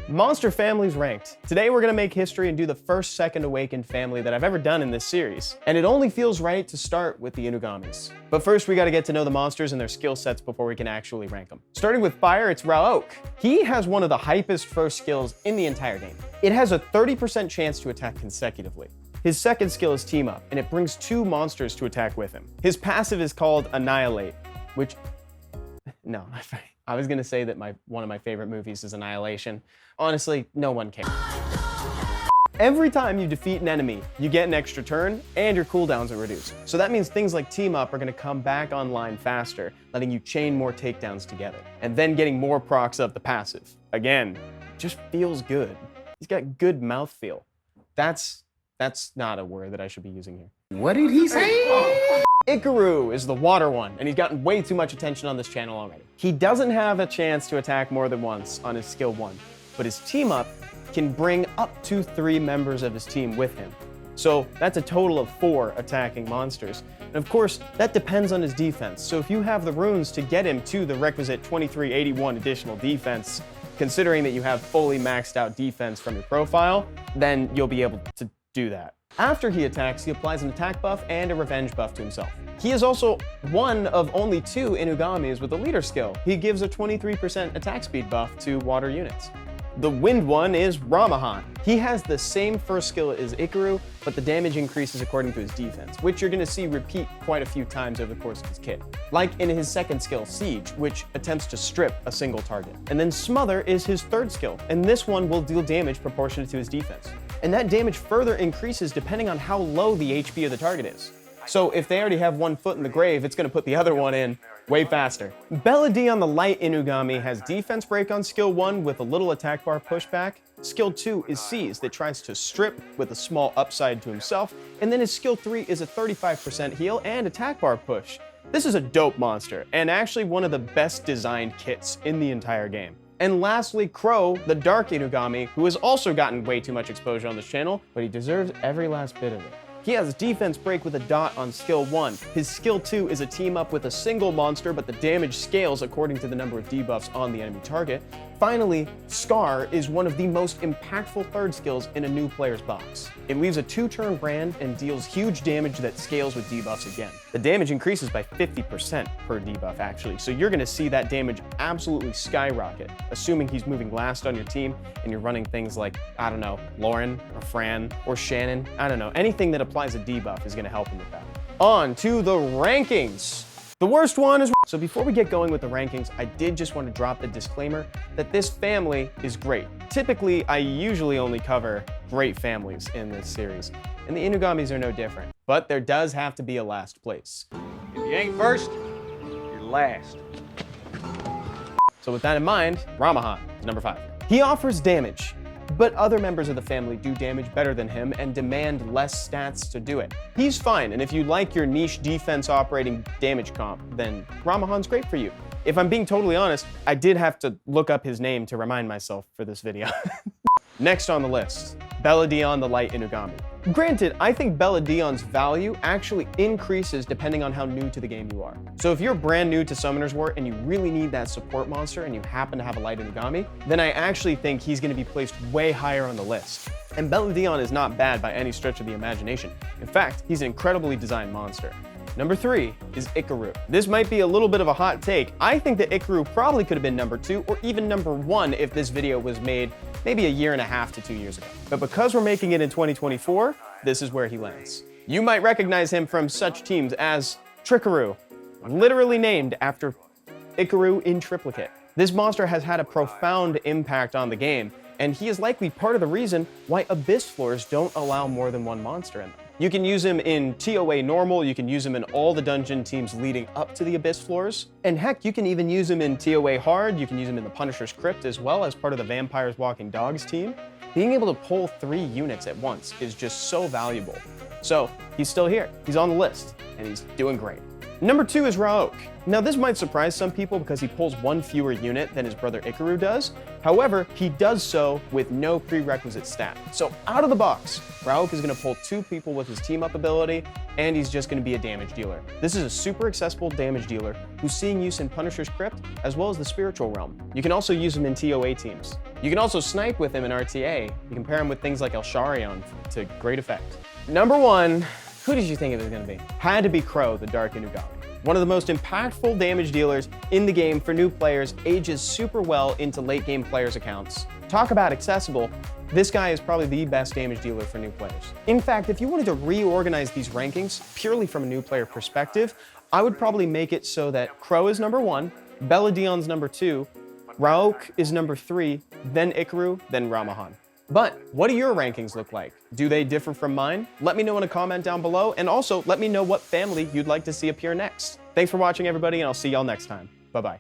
Monster families ranked. Today we're gonna make history and do the first second awakened family that I've ever done in this series. And it only feels right to start with the Inugamis. But first we gotta get to know the monsters and their skill sets before we can actually rank them. Starting with fire, it's Raok. He has one of the hypest first skills in the entire game. It has a 30% chance to attack consecutively. His second skill is Team Up, and it brings 2 monsters to attack with him. His passive is called Annihilate, which, no, I was gonna say that one of my favorite movies is Annihilation. Honestly, no one cares. Every time you defeat an enemy, you get an extra turn, and your cooldowns are reduced. So that means things like Team Up are gonna come back online faster, letting you chain more takedowns together, and then getting more procs of the passive. Again, just feels good. He's got good mouthfeel. That's not a word that I should be using here. What did he say? Karoo is the water one, and he's gotten way too much attention on this channel already. He doesn't have a chance to attack more than once on his skill 1, but his Team Up can bring up to 3 members of his team with him. So that's a total of 4 attacking monsters. And of course, that depends on his defense. So if you have the runes to get him to the requisite 2381 additional defense, considering that you have fully maxed out defense from your profile, then you'll be able to do that. After he attacks, he applies an attack buff and a revenge buff to himself. He is also one of only 2 Inugamis with a leader skill. He gives a 23% attack speed buff to water units. The wind one is Ramee. He has the same first skill as Karoo, but the damage increases according to his defense, which you're gonna see repeat quite a few times over the course of his kit. Like in his second skill, Siege, which attempts to strip a single target. And then Smother is his third skill, and this one will deal damage proportionate to his defense. And that damage further increases depending on how low the HP of the target is. So if they already have one foot in the grave, it's gonna put the other one in way faster. Belladie on the light Inugami has defense break on skill 1 with a little attack bar pushback. Skill 2 is Seize that tries to strip with a small upside to himself. And then his skill 3 is a 35% heal and attack bar push. This is a dope monster, and actually one of the best designed kits in the entire game. And lastly, Crow, the dark Inugami, who has also gotten way too much exposure on this channel, but he deserves every last bit of it. He has defense break with a dot on skill 1. His skill 2 is a team up with a single monster, but the damage scales according to the number of debuffs on the enemy target. Finally, Scar is one of the most impactful third skills in a new player's box. It leaves a 2-turn brand and deals huge damage that scales with debuffs again. The damage increases by 50% per debuff actually, so you're gonna see that damage absolutely skyrocket, assuming he's moving last on your team and you're running things like, I don't know, Lauren or Fran or Shannon, I don't know, anything that applies a debuff is gonna help him with that. On to the rankings. The worst one is... So before we get going with the rankings, I did just want to drop the disclaimer that this family is great. Typically, I usually only cover great families in this series, and the Inugamis are no different. But there does have to be a last place. If you ain't first, you're last. So with that in mind, Ramee is number 5. He offers damage, but other members of the family do damage better than him and demand less stats to do it. He's fine, and if you like your niche defense operating damage comp, then Ramee's great for you. If I'm being totally honest, I did have to look up his name to remind myself for this video. Next on the list, Belladie the light Inugami. Granted, I think Belladion's value actually increases depending on how new to the game you are. So if you're brand new to Summoner's War and you really need that support monster and you happen to have a light Inugami, then I actually think he's going to be placed way higher on the list. And Belladie is not bad by any stretch of the imagination. In fact, he's an incredibly designed monster. Number 3 is Karoo. This might be a little bit of a hot take. I think that Karoo probably could have been number 2 or even number 1 if this video was made maybe 1.5 to 2 years ago. But because we're making it in 2024, this is where he lands. You might recognize him from such teams as Tricko, literally named after Karoo in triplicate. This monster has had a profound impact on the game, and he is likely part of the reason why Abyss floors don't allow more than 1 monster in them. You can use him in TOA normal, you can use him in all the dungeon teams leading up to the Abyss floors, and heck, you can even use him in TOA hard, you can use him in the Punisher's Crypt as well as part of the Vampires Walking Dogs team. Being able to pull 3 units at once is just so valuable. So he's still here, he's on the list, and he's doing great. Number 2 is Raok. Now this might surprise some people because he pulls 1 fewer unit than his brother Ikaru does. However, he does so with no prerequisite stat. So out of the box, Raok is going to pull 2 people with his team up ability, and he's just going to be a damage dealer. This is a super accessible damage dealer who's seeing use in Punisher's Crypt as well as the Spiritual Realm. You can also use him in TOA teams. You can also snipe with him in RTA. You can pair him with things like El Sharion to great effect. Number 1, who did you think it was going to be? Had to be Crow, the Dark Inugami. One of the most impactful damage dealers in the game for new players, ages super well into late game players' accounts. Talk about accessible, this guy is probably the best damage dealer for new players. In fact, if you wanted to reorganize these rankings purely from a new player perspective, I would probably make it so that Crow is number 1, Beladion's number 2, Raok is number 3, then Ikaru, then Ramahan. But what do your rankings look like? Do they differ from mine? Let me know in a comment down below, and also let me know what family you'd like to see appear next. Thanks for watching, everybody, and I'll see y'all next time. Bye-bye.